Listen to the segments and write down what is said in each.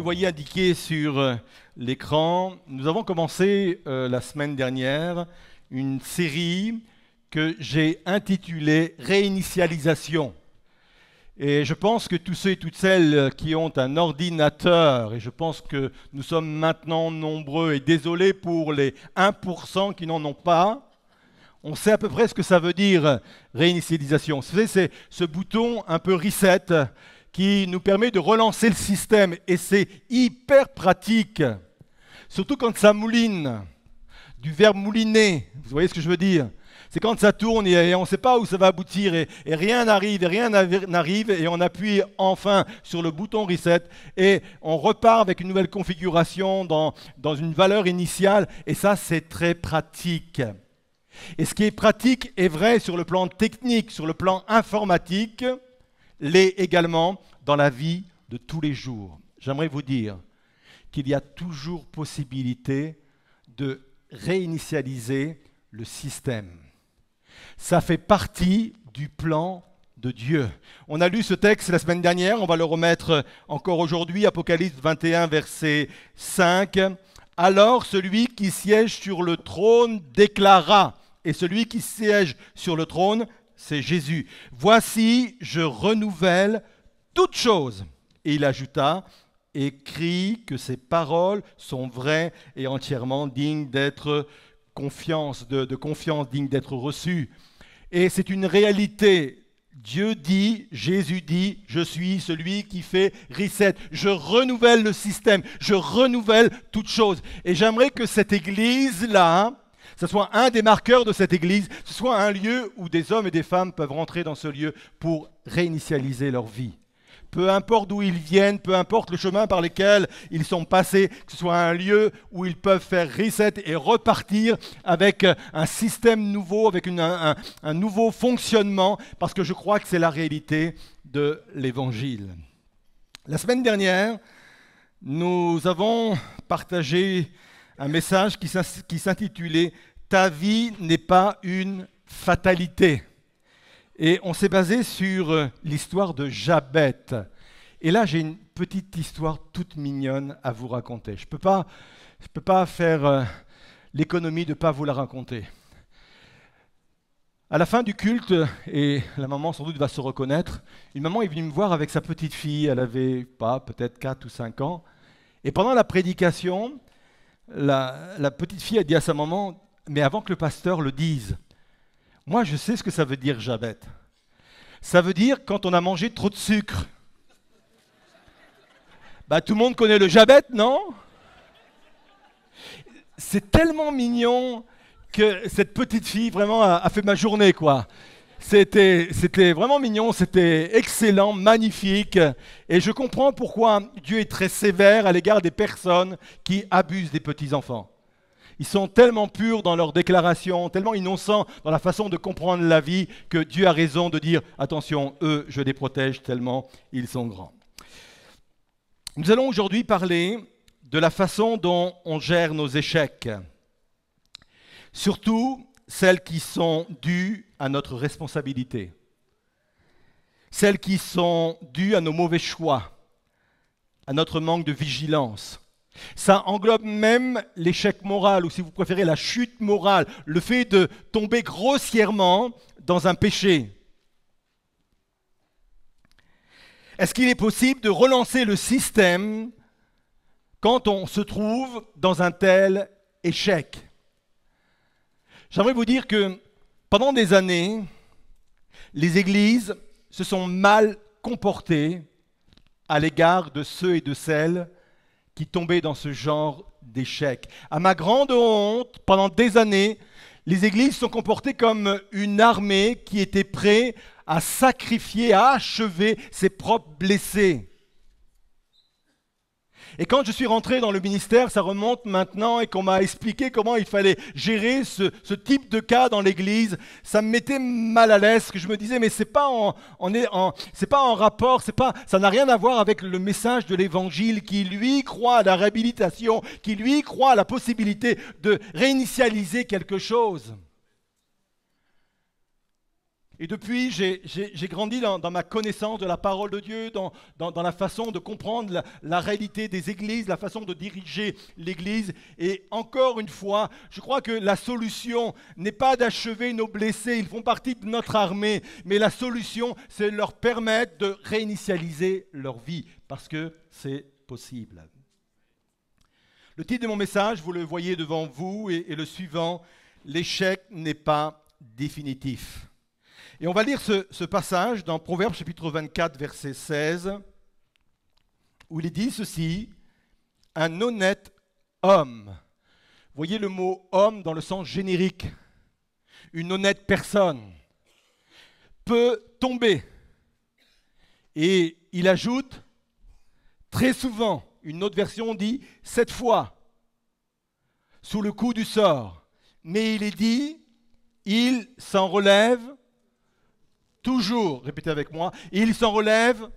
le voyez indiqué sur l'écran, nous avons commencé la semaine dernière une série que j'ai intitulée Réinitialisation. Et je pense que tous ceux et toutes celles qui ont un ordinateur, et je pense que nous sommes maintenant nombreux, et désolé pour les 1% qui n'en ont pas, on sait à peu près ce que ça veut dire réinitialisation. Vous savez, c'est ce bouton un peu reset qui nous permet de relancer le système. Et c'est hyper pratique, surtout quand ça mouline, du verbe mouliner. Vous voyez ce que je veux dire? C'est quand ça tourne et on ne sait pas où ça va aboutir et rien n'arrive et on appuie enfin sur le bouton reset et on repart avec une nouvelle configuration dans une valeur initiale et ça c'est très pratique. Et ce qui est pratique est vrai sur le plan technique, sur le plan informatique, l'est également dans la vie de tous les jours. J'aimerais vous dire qu'il y a toujours possibilité de réinitialiser le système. Ça fait partie du plan de Dieu. On a lu ce texte la semaine dernière, on va le remettre encore aujourd'hui, Apocalypse 21, verset 5. Alors celui qui siège sur le trône déclara, et celui qui siège sur le trône, c'est Jésus. Voici, je renouvelle toutes choses. Et il ajouta, écrit que ces paroles sont vraies et entièrement dignes d'être confiance, de confiance, dignes d'être reçues. Et c'est une réalité. Dieu dit, Jésus dit, je suis celui qui fait reset. Je renouvelle le système, je renouvelle toutes choses. Et j'aimerais que cette église-là, ce soit un des marqueurs de cette église, ce soit un lieu où des hommes et des femmes peuvent rentrer dans ce lieu pour réinitialiser leur vie. Peu importe d'où ils viennent, peu importe le chemin par lequel ils sont passés, que ce soit un lieu où ils peuvent faire reset et repartir avec un système nouveau, avec un nouveau fonctionnement, parce que je crois que c'est la réalité de l'Évangile. La semaine dernière, nous avons partagé un message qui s'intitulait « Ta vie n'est pas une fatalité ». Et on s'est basé sur l'histoire de Jabez. Et là, j'ai une petite histoire toute mignonne à vous raconter. Je ne peux pas faire l'économie de ne pas vous la raconter. À la fin du culte, et la maman sans doute va se reconnaître, une maman est venue me voir avec sa petite fille. Elle avait peut-être 4 ou 5 ans. Et pendant la prédication, la petite fille a dit à sa maman, mais avant que le pasteur le dise, moi, je sais ce que ça veut dire, Jabez. Ça veut dire quand on a mangé trop de sucre. Tout le monde connaît le Jabez, non? C'est tellement mignon que cette petite fille vraiment a fait ma journée, quoi. C'était vraiment mignon, c'était excellent, magnifique. Et je comprends pourquoi Dieu est très sévère à l'égard des personnes qui abusent des petits-enfants. Ils sont tellement purs dans leurs déclarations, tellement innocents dans la façon de comprendre la vie que Dieu a raison de dire « Attention, eux, je les protège tellement ils sont grands ». Nous allons aujourd'hui parler de la façon dont on gère nos échecs. Surtout celles qui sont dues à notre responsabilité. Celles qui sont dues à nos mauvais choix, à notre manque de vigilance. Ça englobe même l'échec moral, ou si vous préférez la chute morale, le fait de tomber grossièrement dans un péché. Est-ce qu'il est possible de relancer le système quand on se trouve dans un tel échec? J'aimerais vous dire que pendant des années, les églises se sont mal comportées à l'égard de ceux et de celles qui tombaient dans ce genre d'échec. À ma grande honte, pendant des années, les églises se sont comportées comme une armée qui était prête à sacrifier, à achever ses propres blessés. Et quand je suis rentré dans le ministère, ça remonte maintenant, et qu'on m'a expliqué comment il fallait gérer ce type de cas dans l'église, ça me mettait mal à l'aise, que je me disais, mais c'est pas en rapport, ça n'a rien à voir avec le message de l'évangile qui lui croit à la réhabilitation, qui lui croit à la possibilité de réinitialiser quelque chose. Et depuis, j'ai grandi dans ma connaissance de la parole de Dieu, dans la façon de comprendre la réalité des églises, la façon de diriger l'église. Et encore une fois, je crois que la solution n'est pas d'achever nos blessés, ils font partie de notre armée, mais la solution, c'est de leur permettre de réinitialiser leur vie, parce que c'est possible. Le titre de mon message, vous le voyez devant vous, est le suivant: l'échec n'est pas définitif. Et on va lire ce passage dans Proverbes chapitre 24, verset 16, où il est dit ceci: un honnête homme. Voyez le mot homme dans le sens générique. Une honnête personne peut tomber. Et il ajoute très souvent, une autre version dit 7 fois, sous le coup du sort. Mais il est dit, il s'en relève toujours. Répétez avec moi, il s'en relève.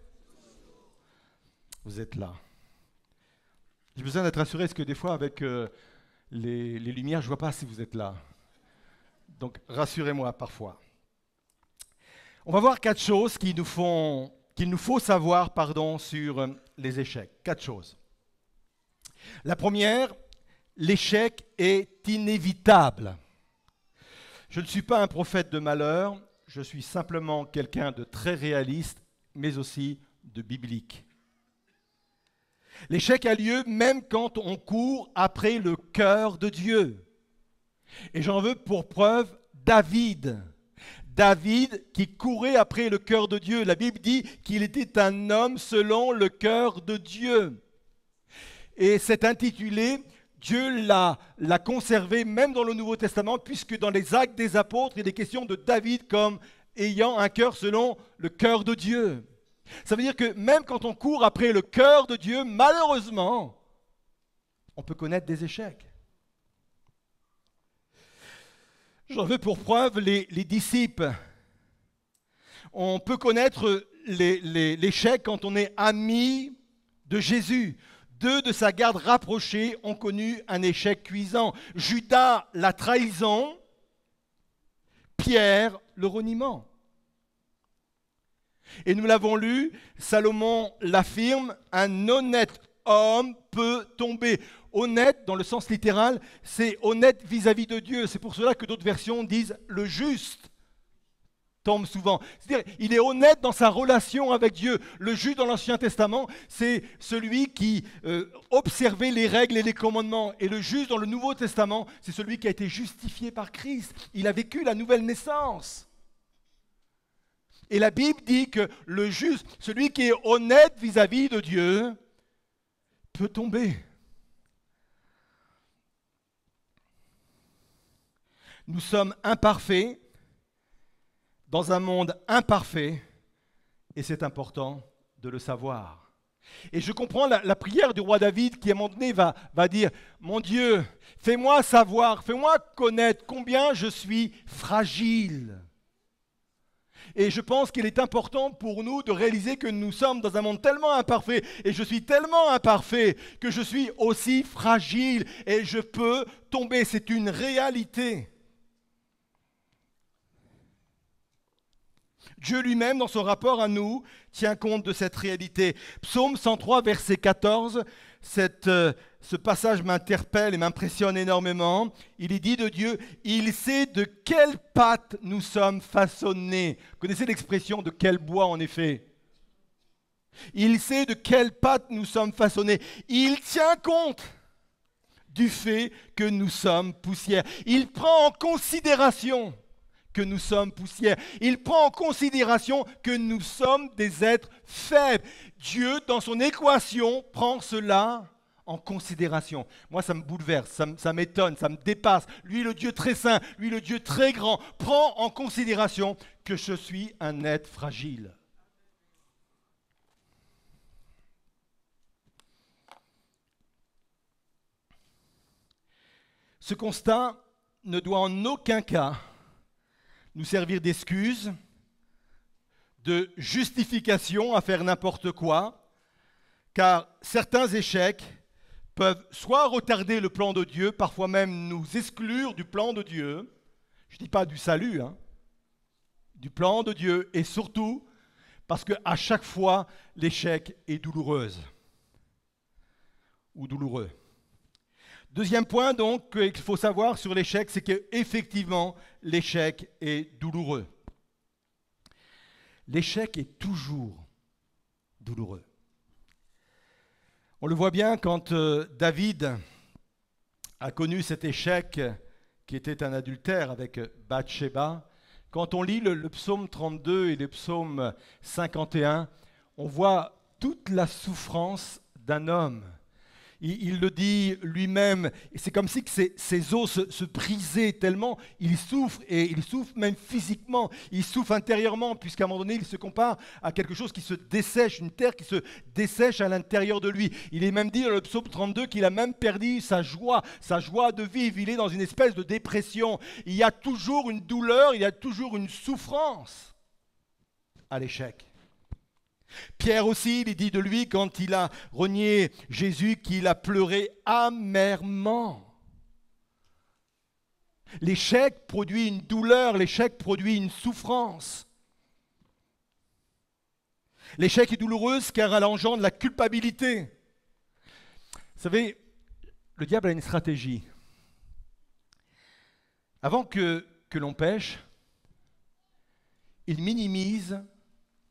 Vous êtes là. J'ai besoin d'être rassuré, parce que des fois, avec les lumières, je ne vois pas si vous êtes là. Donc, rassurez-moi parfois. On va voir 4 choses qu'il nous faut savoir sur les échecs. 4 choses. La première, l'échec est inévitable. Je ne suis pas un prophète de malheur, je suis simplement quelqu'un de très réaliste, mais aussi de biblique. L'échec a lieu même quand on court après le cœur de Dieu. Et j'en veux pour preuve David. David qui courait après le cœur de Dieu. La Bible dit qu'il était un homme selon le cœur de Dieu. Et c'est intitulé, Dieu l'a conservé même dans le Nouveau Testament, puisque dans les Actes des Apôtres, il est question de David comme ayant un cœur selon le cœur de Dieu. Ça veut dire que même quand on court après le cœur de Dieu, malheureusement, on peut connaître des échecs. J'en veux pour preuve les disciples. On peut connaître l'échec quand on est ami de Jésus. 2 de sa garde rapprochée ont connu un échec cuisant. Judas, la trahison. Pierre, le reniement. Et nous l'avons lu, Salomon l'affirme, un honnête homme peut tomber. Honnête, dans le sens littéral, c'est honnête vis-à-vis de Dieu. C'est pour cela que d'autres versions disent le juste tombe souvent. C'est-à-dire, il est honnête dans sa relation avec Dieu. Le juste dans l'Ancien Testament, c'est celui qui observait les règles et les commandements. Et le juste dans le Nouveau Testament, c'est celui qui a été justifié par Christ. Il a vécu la nouvelle naissance. Et la Bible dit que le juste, celui qui est honnête vis-à-vis de Dieu, peut tomber. Nous sommes imparfaits dans un monde imparfait, et c'est important de le savoir. Et je comprends la prière du roi David qui, à un moment donné, va dire « Mon Dieu, fais-moi savoir, fais-moi connaître combien je suis fragile. » Et je pense qu'il est important pour nous de réaliser que nous sommes dans un monde tellement imparfait, et je suis tellement imparfait que je suis aussi fragile, et je peux tomber, c'est une réalité. Dieu lui-même, dans son rapport à nous, tient compte de cette réalité. Psaume 103, verset 14, ce passage m'interpelle et m'impressionne énormément. Il est dit de Dieu, il sait de quelle pâte nous sommes façonnés. Vous connaissez l'expression de quel bois en effet? Il sait de quelle pâte nous sommes façonnés. Il tient compte du fait que nous sommes poussière. Il prend en considération que nous sommes poussière. Il prend en considération que nous sommes des êtres faibles. Dieu, dans son équation, prend cela en considération. Moi, ça me bouleverse, ça m'étonne, ça me dépasse. Lui, le Dieu très saint, lui, le Dieu très grand, prend en considération que je suis un être fragile. Ce constat ne doit en aucun cas nous servir d'excuse, de justification à faire n'importe quoi, car certains échecs peuvent soit retarder le plan de Dieu, parfois même nous exclure du plan de Dieu. Je ne dis pas du salut, du plan de Dieu et surtout parce qu'à chaque fois, l'échec est douloureuse ou douloureux. Deuxième point donc qu'il faut savoir sur l'échec, c'est qu'effectivement, l'échec est douloureux. L'échec est toujours douloureux. On le voit bien quand David a connu cet échec qui était un adultère avec Bathsheba. Quand on lit le psaume 32 et le psaume 51, on voit toute la souffrance d'un homme. Il le dit lui-même, c'est comme si que ses os se brisaient tellement, il souffre, et il souffre même physiquement, il souffre intérieurement, puisqu'à un moment donné, il se compare à quelque chose qui se dessèche, une terre qui se dessèche à l'intérieur de lui. Il est même dit dans le psaume 32 qu'il a même perdu sa joie de vivre, il est dans une espèce de dépression. Il y a toujours une douleur, il y a toujours une souffrance à l'échec. Pierre aussi, il dit de lui quand il a renié Jésus qu'il a pleuré amèrement. L'échec produit une douleur, l'échec produit une souffrance. L'échec est douloureuse car elle engendre la culpabilité. Vous savez, le diable a une stratégie. Avant que l'on pêche, il minimise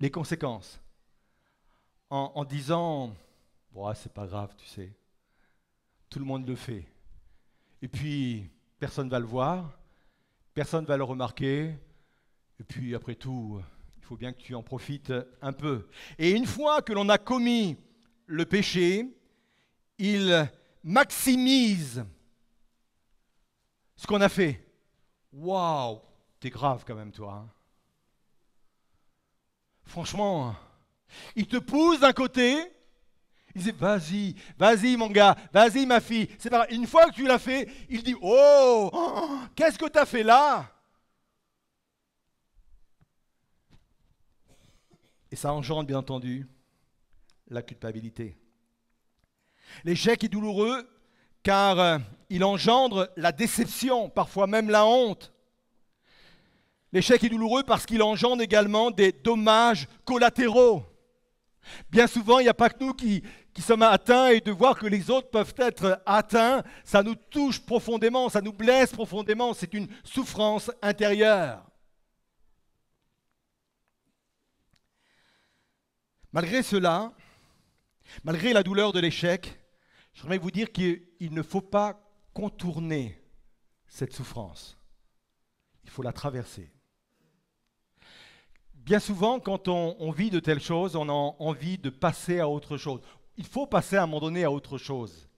les conséquences. En disant oh, « c'est pas grave, tu sais, tout le monde le fait. » Et puis, personne ne va le voir, personne ne va le remarquer, et puis après tout, il faut bien que tu en profites un peu. Et une fois que l'on a commis le péché, il maximise ce qu'on a fait. Waouh, t'es grave quand même toi. Hein. Franchement... Il te pousse d'un côté, il dit vas-y mon gars, vas-y ma fille. C'est pas grave. Une fois que tu l'as fait, il dit oh, qu'est-ce que tu as fait là? Et ça engendre bien entendu la culpabilité. L'échec est douloureux car il engendre la déception, parfois même la honte. L'échec est douloureux parce qu'il engendre également des dommages collatéraux. Bien souvent, il n'y a pas que nous qui sommes atteints et de voir que les autres peuvent être atteints, ça nous touche profondément, ça nous blesse profondément, c'est une souffrance intérieure. Malgré cela, malgré la douleur de l'échec, j'aimerais vous dire qu'il ne faut pas contourner cette souffrance. Il faut la traverser. Bien souvent, quand on vit de telles choses, on a envie de passer à autre chose. Il faut passer à un moment donné à autre chose.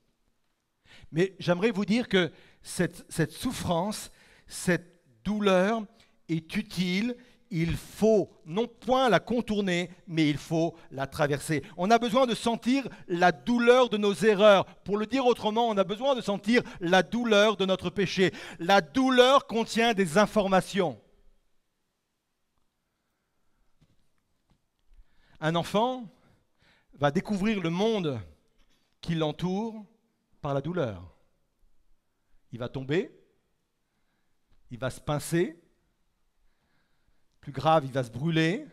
Mais j'aimerais vous dire que cette souffrance, cette douleur est utile. Il faut non point la contourner, mais il faut la traverser. On a besoin de sentir la douleur de nos erreurs. Pour le dire autrement, on a besoin de sentir la douleur de notre péché. La douleur contient des informations. Un enfant va découvrir le monde qui l'entoure par la douleur. Il va tomber, il va se pincer, plus grave, il va se brûler,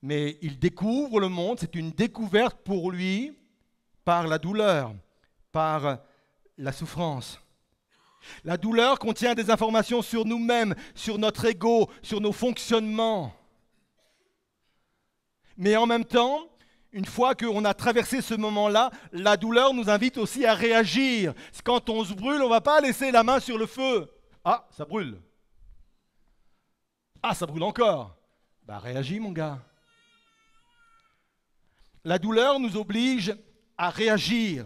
mais il découvre le monde, c'est une découverte pour lui par la douleur, par la souffrance. La douleur contient des informations sur nous-mêmes, sur notre ego, sur nos fonctionnements. Mais en même temps, une fois qu'on a traversé ce moment-là, la douleur nous invite aussi à réagir. Quand on se brûle, on ne va pas laisser la main sur le feu. Ah, ça brûle. Ah, ça brûle encore. Bah, réagis, mon gars. La douleur nous oblige à réagir.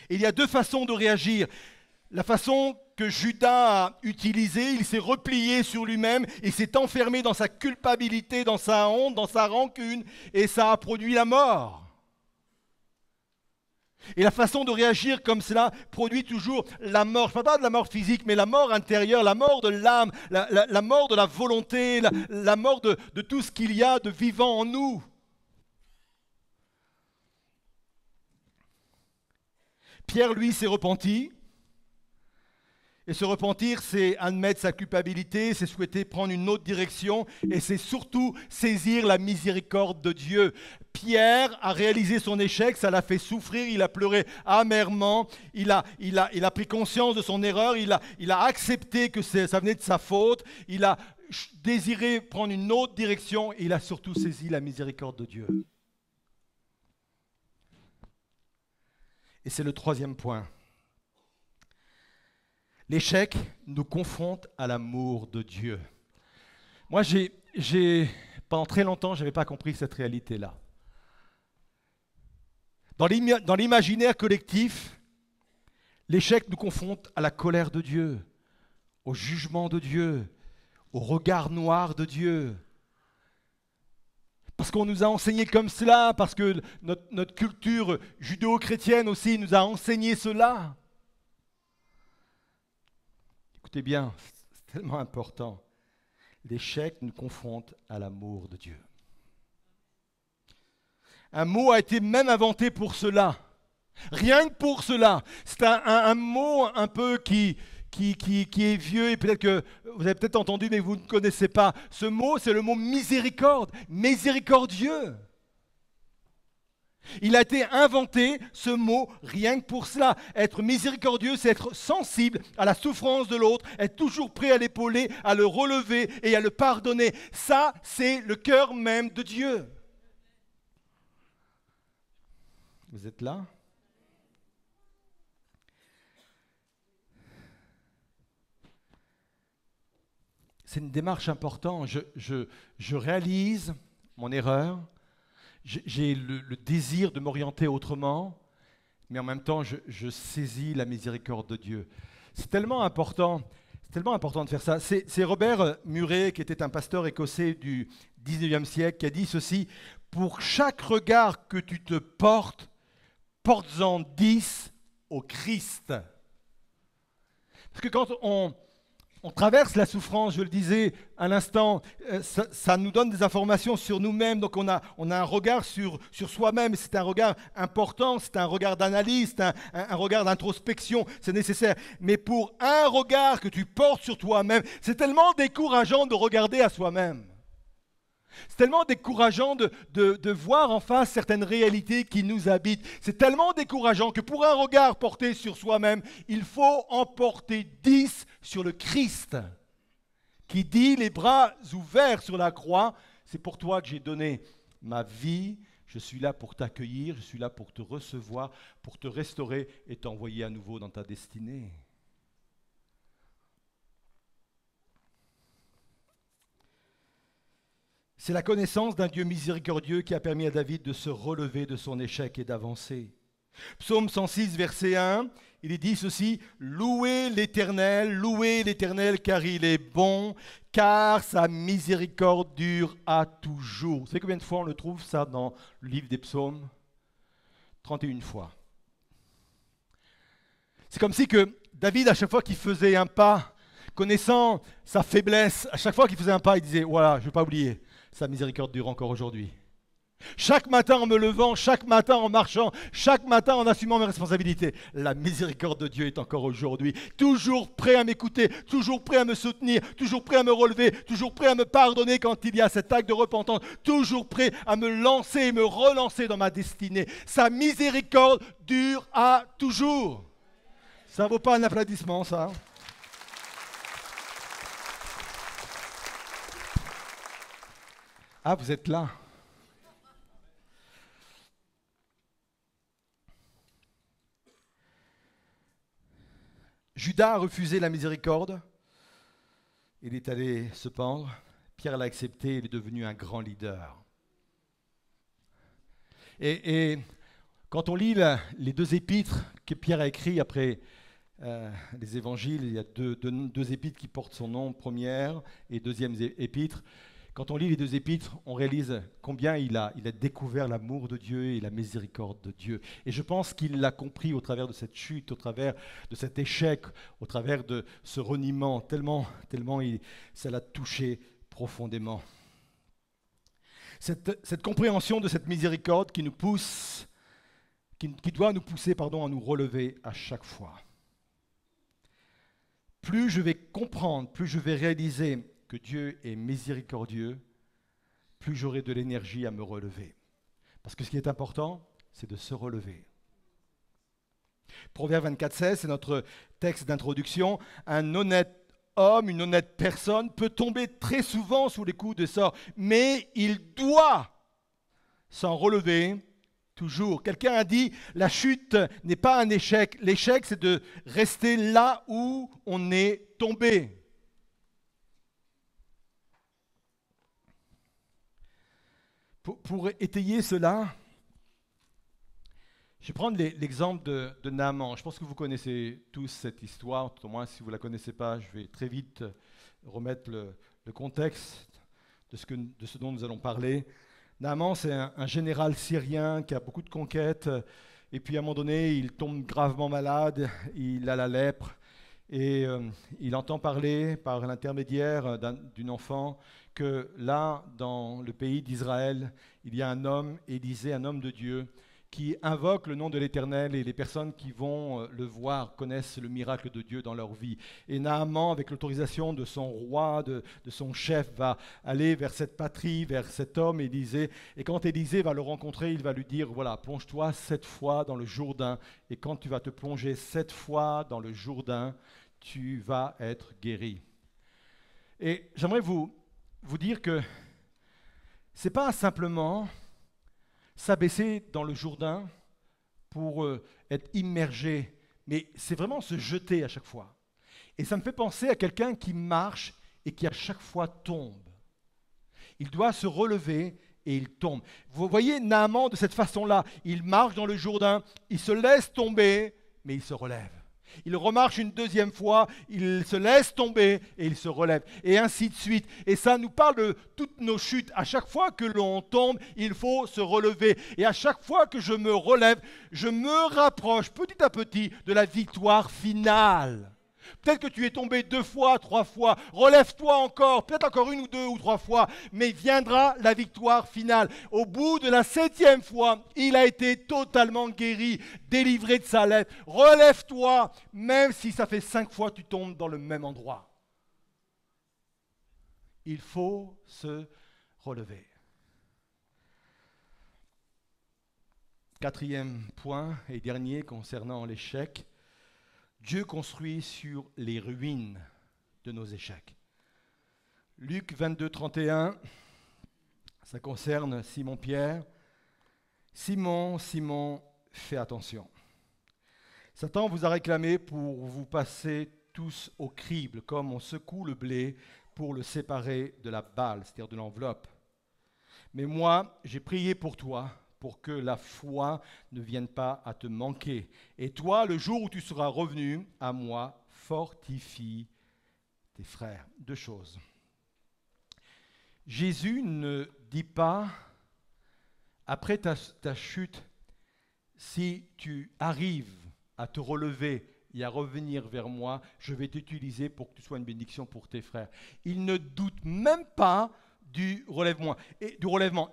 Il y a deux façons de réagir. La façon que Judas a utilisée, il s'est replié sur lui-même, il s'est enfermé dans sa culpabilité, dans sa honte, dans sa rancune, et ça a produit la mort. Et la façon de réagir comme cela produit toujours la mort. Je ne parle pas de la mort physique, mais la mort intérieure, la mort de l'âme, la mort de la volonté, la mort de tout ce qu'il y a de vivant en nous. Pierre, lui, s'est repenti. Et se repentir, c'est admettre sa culpabilité, c'est souhaiter prendre une autre direction et c'est surtout saisir la miséricorde de Dieu. Pierre a réalisé son échec, ça l'a fait souffrir, il a pleuré amèrement, il a pris conscience de son erreur, il a accepté que ça venait de sa faute, il a désiré prendre une autre direction et il a surtout saisi la miséricorde de Dieu. Et c'est le troisième point. L'échec nous confronte à l'amour de Dieu. Moi, pendant très longtemps, je n'avais pas compris cette réalité-là. Dans l'imaginaire collectif, l'échec nous confronte à la colère de Dieu, au jugement de Dieu, au regard noir de Dieu. Parce qu'on nous a enseigné comme cela, parce que notre culture judéo-chrétienne aussi nous a enseigné cela. Écoutez bien, c'est tellement important. L'échec nous confronte à l'amour de Dieu. Un mot a été même inventé pour cela. Rien que pour cela. C'est un mot un peu qui est vieux et peut-être que vous avez peut-être entendu mais vous ne connaissez pas. Ce mot, c'est le mot miséricorde, miséricordieux. Il a été inventé, ce mot, rien que pour cela. Être miséricordieux, c'est être sensible à la souffrance de l'autre, être toujours prêt à l'épauler, à le relever et à le pardonner. Ça, c'est le cœur même de Dieu. Vous êtes là ? C'est une démarche importante. Je réalise mon erreur. J'ai le désir de m'orienter autrement, mais en même temps, je saisis la miséricorde de Dieu. C'est tellement important de faire ça. C'est Robert Murray, qui était un pasteur écossais du 19e siècle, qui a dit ceci: « Pour chaque regard que tu te portes, portes-en 10 au Christ. » Parce que quand on traverse la souffrance, je le disais à l'instant, ça nous donne des informations sur nous-mêmes, donc on a un regard sur soi-même, c'est un regard important, c'est un regard d'analyse, c'est un regard d'introspection, c'est nécessaire. Mais pour un regard que tu portes sur toi-même, c'est tellement décourageant de regarder à soi-même. C'est tellement décourageant de voir en face certaines réalités qui nous habitent. C'est tellement décourageant que pour un regard porté sur soi-même, il faut en porter 10 sur le Christ, qui dit les bras ouverts sur la croix, c'est pour toi que j'ai donné ma vie, je suis là pour t'accueillir, je suis là pour te recevoir, pour te restaurer et t'envoyer à nouveau dans ta destinée. C'est la connaissance d'un Dieu miséricordieux qui a permis à David de se relever de son échec et d'avancer. Psaume 106, verset 1, il est dit ceci: « louez l'Éternel car il est bon, car sa miséricorde dure à toujours. » Vous savez combien de fois on le trouve ça dans le livre des psaumes ? 31 fois. C'est comme si que David, à chaque fois qu'il faisait un pas, connaissant sa faiblesse, à chaque fois qu'il faisait un pas, il disait « voilà, je ne vais pas oublier, sa miséricorde dure encore aujourd'hui. » Chaque matin en me levant, chaque matin en marchant, chaque matin en assumant mes responsabilités, la miséricorde de Dieu est encore aujourd'hui. Toujours prêt à m'écouter, toujours prêt à me soutenir, toujours prêt à me relever, toujours prêt à me pardonner quand il y a cet acte de repentance, toujours prêt à me lancer et me relancer dans ma destinée. Sa miséricorde dure à toujours. Ça ne vaut pas un applaudissement, ça. Ah, vous êtes là. Judas a refusé la miséricorde. Il est allé se pendre. Pierre l'a accepté. Il est devenu un grand leader. Et quand on lit les deux épîtres que Pierre a écrits après les évangiles, il y a deux épîtres qui portent son nom, première et deuxième épître. Quand on lit les deux épîtres, on réalise combien il a découvert l'amour de Dieu et la miséricorde de Dieu. Et je pense qu'il l'a compris au travers de cette chute, au travers de cet échec, au travers de ce reniement, tellement ça l'a touché profondément. Cette compréhension de cette miséricorde qui nous pousse, qui doit nous pousser à nous relever à chaque fois. plus je vais comprendre, plus je vais réaliser que Dieu est miséricordieux, plus j'aurai de l'énergie à me relever. Parce que ce qui est important, c'est de se relever. Proverbe 24,16, c'est notre texte d'introduction. Un honnête homme, une honnête personne peut tomber très souvent sous les coups de sort, mais il doit s'en relever toujours. Quelqu'un a dit, la chute n'est pas un échec. L'échec, c'est de rester là où on est tombé. Pour étayer cela, je vais prendre l'exemple de Naaman. Je pense que vous connaissez tous cette histoire, tout au moins si vous ne la connaissez pas, je vais très vite remettre le contexte de ce dont nous allons parler. Naaman, c'est un général syrien qui a beaucoup de conquêtes, et puis à un moment donné, il tombe gravement malade, il a la lèpre, et il entend parler par l'intermédiaire d'une enfant que là, dans le pays d'Israël, il y a un homme, Élisée, un homme de Dieu, qui invoque le nom de l'Éternel, et les personnes qui vont le voir connaissent le miracle de Dieu dans leur vie. Et Naaman, avec l'autorisation de son roi, de son chef, va aller vers cette patrie, vers cet homme, Élisée. Et quand Élisée va le rencontrer, il va lui dire, voilà, plonge-toi 7 fois dans le Jourdain, et quand tu vas te plonger 7 fois dans le Jourdain, tu vas être guéri. Et j'aimerais vous dire que ce n'est pas simplement s'abaisser dans le Jourdain pour être immergé, mais c'est vraiment se jeter à chaque fois. Et ça me fait penser à quelqu'un qui marche et qui à chaque fois tombe. Il doit se relever et il tombe. Vous voyez Naaman de cette façon-là, il marche dans le Jourdain, il se laisse tomber, mais il se relève. Il remarche une deuxième fois, il se laisse tomber et il se relève. Et ainsi de suite. Et ça nous parle de toutes nos chutes. À chaque fois que l'on tombe, il faut se relever. Et à chaque fois que je me relève, je me rapproche petit à petit de la victoire finale. Peut-être que tu es tombé 2 fois, 3 fois. Relève-toi encore, peut-être encore 1 ou 2 ou 3 fois. Mais viendra la victoire finale. Au bout de la 7e fois, il a été totalement guéri, délivré de sa lèpre. Relève-toi, même si ça fait 5 fois que tu tombes dans le même endroit. Il faut se relever. 4e point et dernier concernant l'échec. Dieu construit sur les ruines de nos échecs. Luc 22, 31, ça concerne Simon-Pierre. Simon, Simon, fais attention. Satan vous a réclamé pour vous passer tous au crible, comme on secoue le blé pour le séparer de la balle, c'est-à-dire de l'enveloppe. Mais moi, j'ai prié pour toi, pour que la foi ne vienne pas à te manquer. Et toi, le jour où tu seras revenu à moi, fortifie tes frères. 2 choses. Jésus ne dit pas, après ta chute, si tu arrives à te relever et à revenir vers moi, je vais t'utiliser pour que tu sois une bénédiction pour tes frères. Il ne doute même pas du relèvement.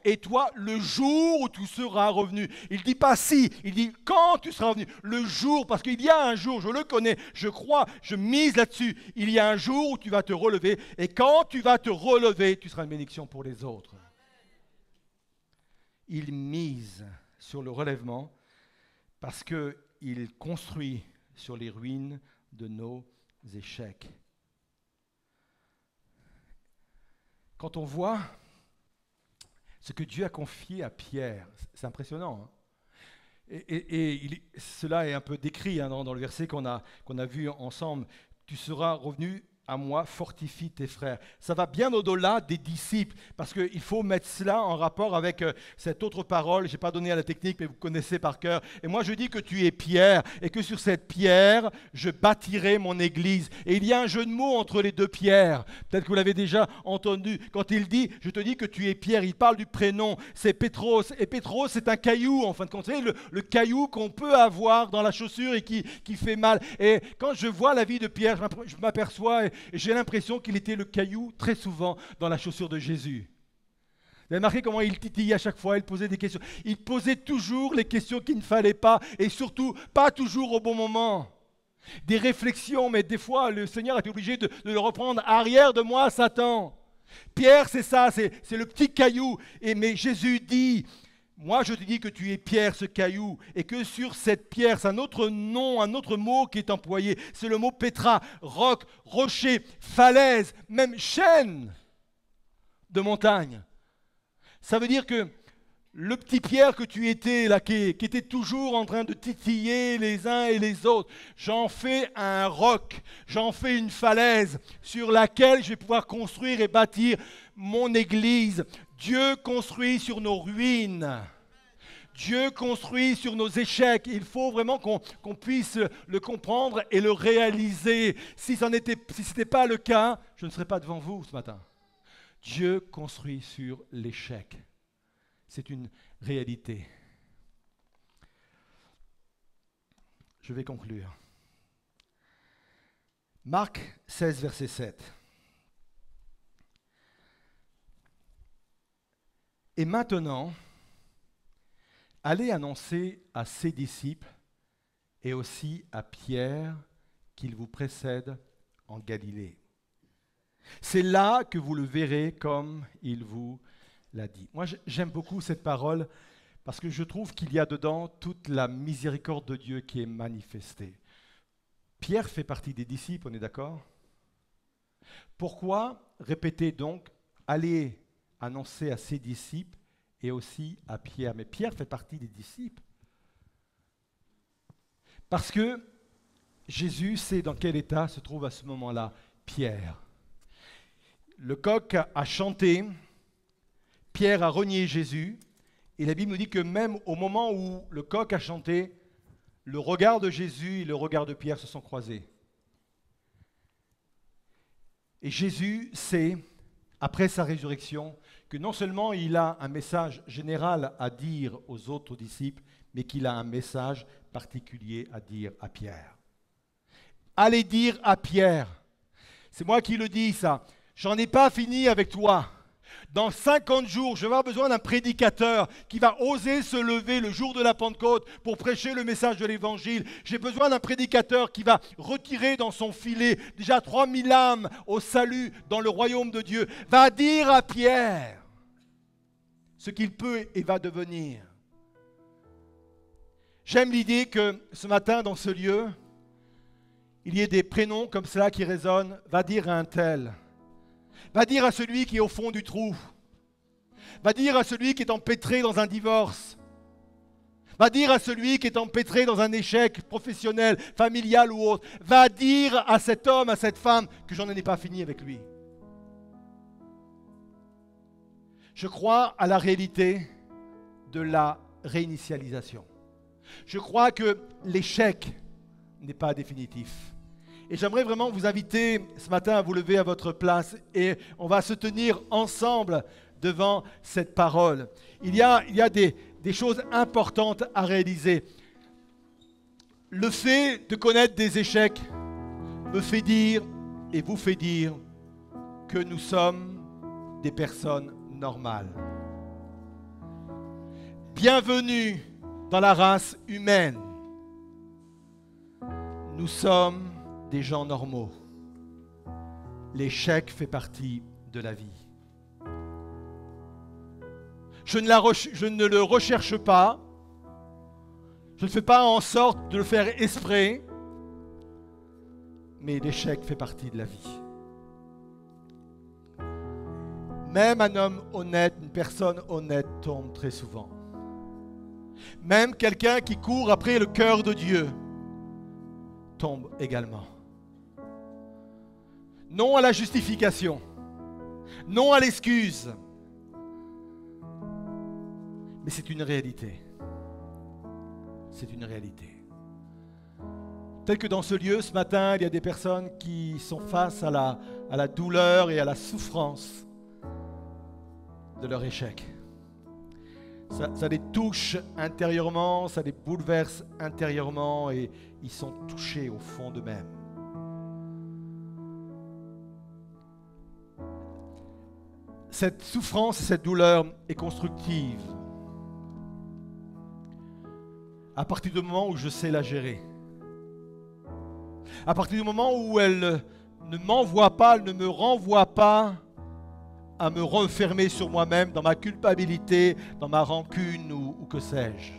Et toi, le jour où tu seras revenu. Il ne dit pas si, il dit quand tu seras revenu. Le jour, parce qu'il y a un jour, je le connais, je crois, je mise là-dessus. Il y a un jour où tu vas te relever. Et quand tu vas te relever, tu seras une bénédiction pour les autres. Il mise sur le relèvement parce qu'il construit sur les ruines de nos échecs. Quand on voit ce que Dieu a confié à Pierre, c'est impressionnant. Hein? Cela est un peu décrit dans le verset qu'on a vu ensemble. Tu seras revenu à moi, fortifie tes frères. Ça va bien au-delà des disciples, parce qu'il faut mettre cela en rapport avec cette autre parole. Je n'ai pas donné à la technique, mais vous connaissez par cœur. Et moi, je dis que tu es pierre, et que sur cette pierre, je bâtirai mon église. Et il y a un jeu de mots entre les 2 pierres. Peut-être que vous l'avez déjà entendu. Quand il dit, je te dis que tu es Pierre, il parle du prénom, c'est Pétros. Et Pétros, c'est un caillou, en fin de compte. Vous savez, le caillou qu'on peut avoir dans la chaussure et qui fait mal. Et quand je vois la vie de Pierre, je m'aperçois... Et j'ai l'impression qu'il était le caillou très souvent dans la chaussure de Jésus. Vous avez remarqué comment il titillait à chaque fois, il posait des questions. Il posait toujours les questions qu'il ne fallait pas et surtout pas toujours au bon moment. Des réflexions, mais des fois, le Seigneur est obligé de le reprendre. Arrière de moi, Satan. Pierre, c'est ça, c'est le petit caillou. Mais Jésus dit, moi je te dis que tu es Pierre, ce caillou, et que sur cette pierre, c'est un autre nom, un autre mot qui est employé. C'est le mot Pétra, roc, rocher, falaise, même chaîne de montagne. Ça veut dire que le petit Pierre que tu étais, là, qui était toujours en train de titiller les uns et les autres, j'en fais un roc, j'en fais une falaise sur laquelle je vais pouvoir construire et bâtir mon église. Dieu construit sur nos ruines. Dieu construit sur nos échecs. Il faut vraiment qu'on puisse le comprendre et le réaliser. Si ce n'était pas le cas, je ne serais pas devant vous ce matin. Dieu construit sur l'échec. C'est une réalité. Je vais conclure. Marc 16, verset 7. Et maintenant, allez annoncer à ses disciples et aussi à Pierre qu'il vous précède en Galilée. C'est là que vous le verrez comme il vous l'a dit. Moi, j'aime beaucoup cette parole parce que je trouve qu'il y a dedans toute la miséricorde de Dieu qui est manifestée. Pierre fait partie des disciples, on est d'accord? Pourquoi répéter donc, allez annoncer à ses disciples et aussi à Pierre? Mais Pierre fait partie des disciples. Parce que Jésus sait dans quel état se trouve à ce moment-là Pierre. Le coq a chanté, Pierre a renié Jésus, et la Bible nous dit que même au moment où le coq a chanté, le regard de Jésus et le regard de Pierre se sont croisés. Et Jésus sait, après sa résurrection, que non seulement il a un message général à dire aux autres disciples, mais qu'il a un message particulier à dire à Pierre. Allez dire à Pierre, c'est moi qui le dis ça, j'en ai pas fini avec toi. Dans 50 jours, je vais avoir besoin d'un prédicateur qui va oser se lever le jour de la Pentecôte pour prêcher le message de l'Évangile. J'ai besoin d'un prédicateur qui va retirer dans son filet déjà 3000 âmes au salut dans le royaume de Dieu. Va dire à Pierre ce qu'il peut et va devenir. J'aime l'idée que ce matin, dans ce lieu, il y ait des prénoms comme cela qui résonnent. Va dire à un tel. Va dire à celui qui est au fond du trou. Va dire à celui qui est empêtré dans un divorce. Va dire à celui qui est empêtré dans un échec professionnel, familial ou autre. Va dire à cet homme, à cette femme, que j'en ai pas fini avec lui. Je crois à la réalité de la réinitialisation. Je crois que l'échec n'est pas définitif. Et j'aimerais vraiment vous inviter ce matin à vous lever à votre place et on va se tenir ensemble devant cette parole. Il y a des choses importantes à réaliser. Le fait de connaître des échecs me fait dire et vous fait dire que nous sommes des personnes normales. Bienvenue dans la race humaine. Nous sommes des gens normaux. L'échec fait partie de la vie. Je ne le recherche pas. Je ne fais pas en sorte de le faire exprès. Mais l'échec fait partie de la vie. Même un homme honnête, une personne honnête tombe très souvent. Même quelqu'un qui court après le cœur de Dieu tombe également. Non à la justification. Non à l'excuse. Mais c'est une réalité. C'est une réalité. Peut-être que dans ce lieu, ce matin, il y a des personnes qui sont face à la douleur et à la souffrance de leur échec. Ça les touche intérieurement, ça les bouleverse intérieurement et ils sont touchés au fond d'eux-mêmes. Cette souffrance et cette douleur est constructive à partir du moment où je sais la gérer. À partir du moment où elle ne m'envoie pas, elle ne me renvoie pas à me refermer sur moi-même, dans ma culpabilité, dans ma rancune ou que sais-je.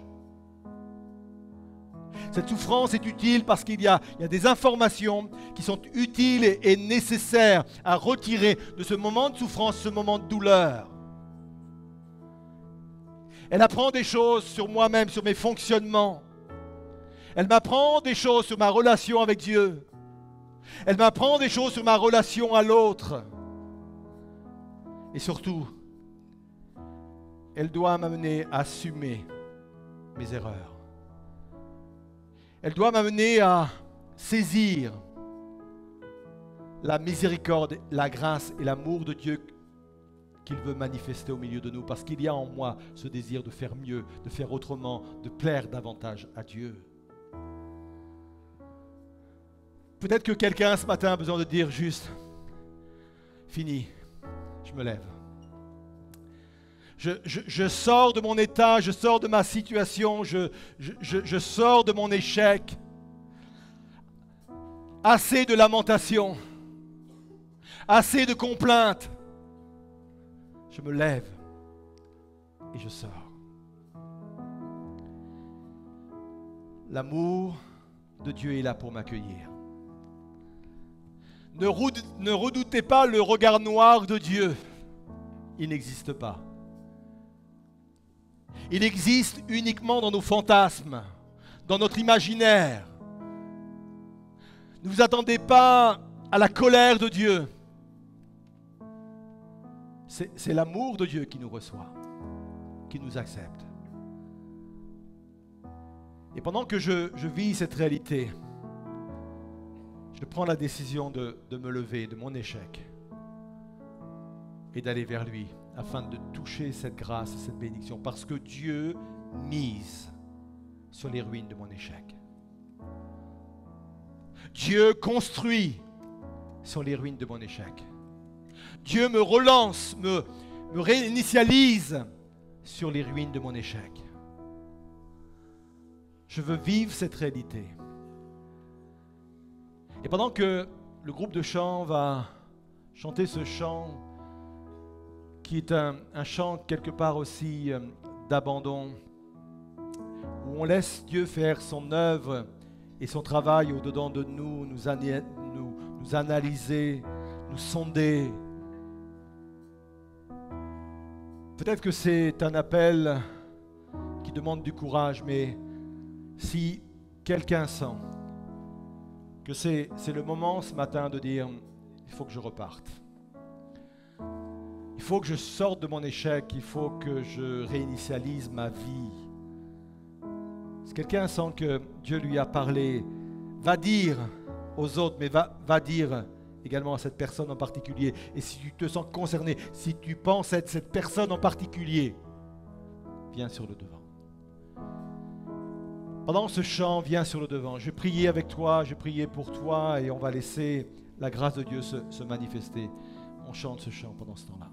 Cette souffrance est utile parce qu'il y a des informations qui sont utiles et nécessaires à retirer de ce moment de souffrance, ce moment de douleur. Elle apprend des choses sur moi-même, sur mes fonctionnements. Elle m'apprend des choses sur ma relation avec Dieu. Elle m'apprend des choses sur ma relation à l'autre. Et surtout, elle doit m'amener à assumer mes erreurs. Elle doit m'amener à saisir la miséricorde, la grâce et l'amour de Dieu qu'il veut manifester au milieu de nous, parce qu'il y a en moi ce désir de faire mieux, de faire autrement, de plaire davantage à Dieu. Peut-être que quelqu'un ce matin a besoin de dire juste, fini, je me lève. Je sors de mon état, je sors de ma situation, je sors de mon échec. Assez de lamentations, assez de complaintes. Je me lève et je sors. L'amour de Dieu est là pour m'accueillir. Ne redoutez pas le regard noir de Dieu. Il n'existe pas. Il existe uniquement dans nos fantasmes, dans notre imaginaire. Ne vous attendez pas à la colère de Dieu. C'est l'amour de Dieu qui nous reçoit, qui nous accepte. Et pendant que je vis cette réalité, je prends la décision de me lever de mon échec et d'aller vers lui afin de toucher cette grâce et cette bénédiction, parce que Dieu mise sur les ruines de mon échec. Dieu construit sur les ruines de mon échec. Dieu me relance, me réinitialise sur les ruines de mon échec. Je veux vivre cette réalité. Et pendant que le groupe de chant va chanter ce chant, qui est un chant quelque part aussi d'abandon, où on laisse Dieu faire son œuvre et son travail au-dedans de nous, nous analyser, nous sonder. Peut-être que c'est un appel qui demande du courage, mais si quelqu'un sent que c'est le moment ce matin de dire, il faut que je reparte. Il faut que je sorte de mon échec, il faut que je réinitialise ma vie. Si quelqu'un sent que Dieu lui a parlé, va dire aux autres, mais va dire également à cette personne en particulier. Et si tu te sens concerné, si tu penses être cette personne en particulier, viens sur le devant. Pendant ce chant, viens sur le devant. Je vais prier avec toi, je vais prier pour toi et on va laisser la grâce de Dieu se manifester. On chante ce chant pendant ce temps-là.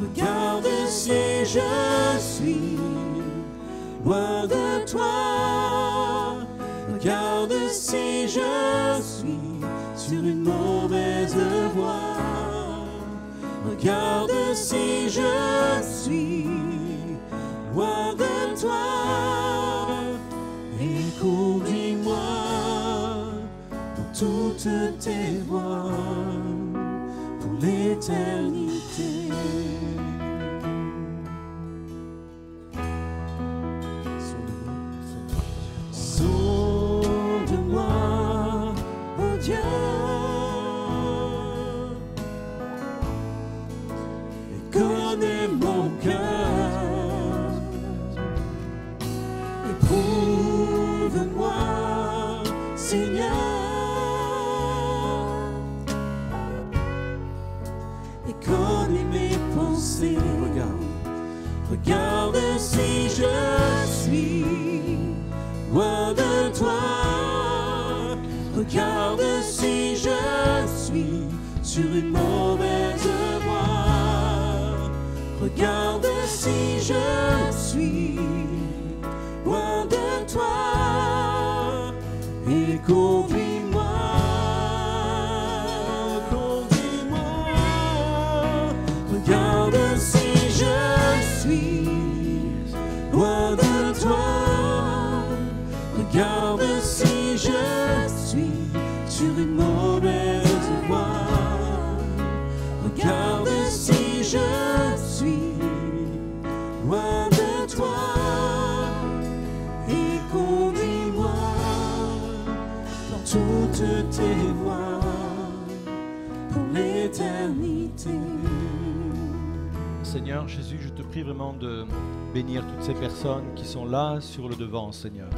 Regarde si je suis loin de toi. Regarde si je suis sur une mauvaise voie. Regarde si je suis loin et conduis-moi dans toutes tes voies pour l'éternité. Sonde-moi, oh Dieu, et connais mon cœur. Éprouve-moi, Seigneur, et connais mes pensées. Regarde si je suis loin de toi. Regarde si je suis sur une mauvaise voie. Regarde si je suis loin de toi. Et conduis-moi, conduis-moi. Regarde si je suis loin de toi. Regarde si je suis sur une mauvaise voie. Regarde si je suis loin de toi. Et conduis-moi dans toutes tes voies pour l'éternité. Seigneur Jésus, je te prie vraiment de bénir toutes ces personnes qui sont là sur le devant, Seigneur.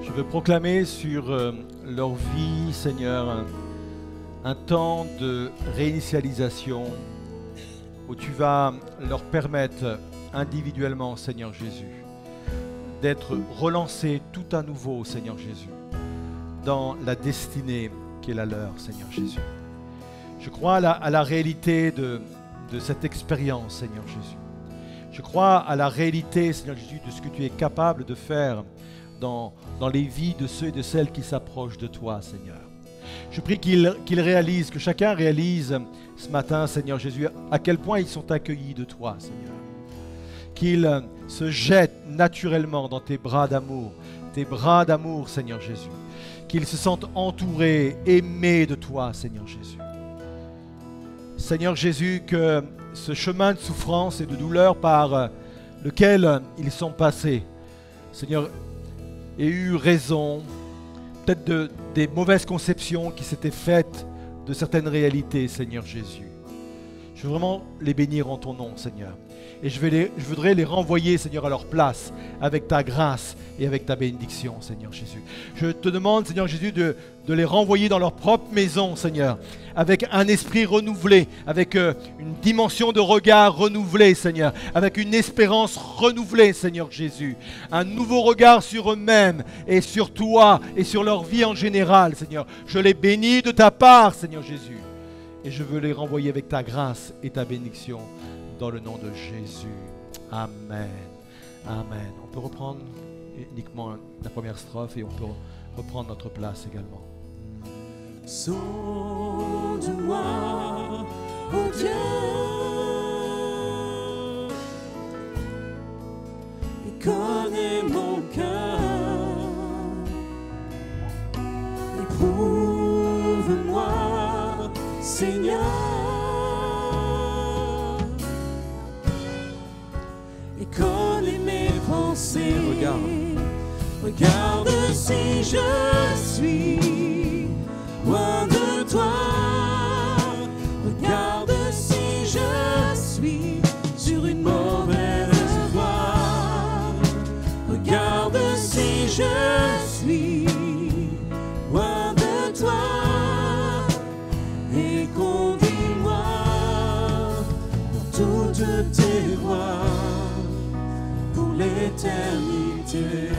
Je veux proclamer sur leur vie, Seigneur, un temps de réinitialisation où tu vas leur permettre individuellement, Seigneur Jésus, d'être relancés tout à nouveau, Seigneur Jésus, dans la destinée qui est la leur, Seigneur Jésus. Je crois à la réalité de cette expérience, Seigneur Jésus. Je crois à la réalité, Seigneur Jésus, de ce que tu es capable de faire dans les vies de ceux et de celles qui s'approchent de toi, Seigneur. Je prie qu'ils réalisent, que chacun réalise ce matin, Seigneur Jésus, à quel point ils sont accueillis de toi, Seigneur. Qu'ils se jettent naturellement dans tes bras d'amour, Seigneur Jésus. Qu'ils se sentent entourés, aimés de toi, Seigneur Jésus. Seigneur Jésus, que ce chemin de souffrance et de douleur par lequel ils sont passés, Seigneur, ait eu raison, peut-être des mauvaises conceptions qui s'étaient faites de certaines réalités, Seigneur Jésus. Je veux vraiment les bénir en ton nom, Seigneur. Et je voudrais les renvoyer, Seigneur, à leur place, avec ta grâce et avec ta bénédiction, Seigneur Jésus. Je te demande, Seigneur Jésus, de les renvoyer dans leur propre maison, Seigneur, avec un esprit renouvelé, avec une dimension de regard renouvelée, Seigneur, avec une espérance renouvelée, Seigneur Jésus. Un nouveau regard sur eux-mêmes et sur toi et sur leur vie en général, Seigneur. Je les bénis de ta part, Seigneur Jésus. Et je veux les renvoyer avec ta grâce et ta bénédiction dans le nom de Jésus. Amen. Amen. On peut reprendre uniquement la première strophe et on peut reprendre notre place également. Sonde-moi, oh Dieu, et connais mon cœur. Éprouve-moi, Seigneur, et connais mes pensées. Regarde si je suis loin de toi. Regarde si je suis sur une mauvaise voie. Regarde si je suis loin de toi. Et conduis-moi dans toutes tes voies pour l'éternité.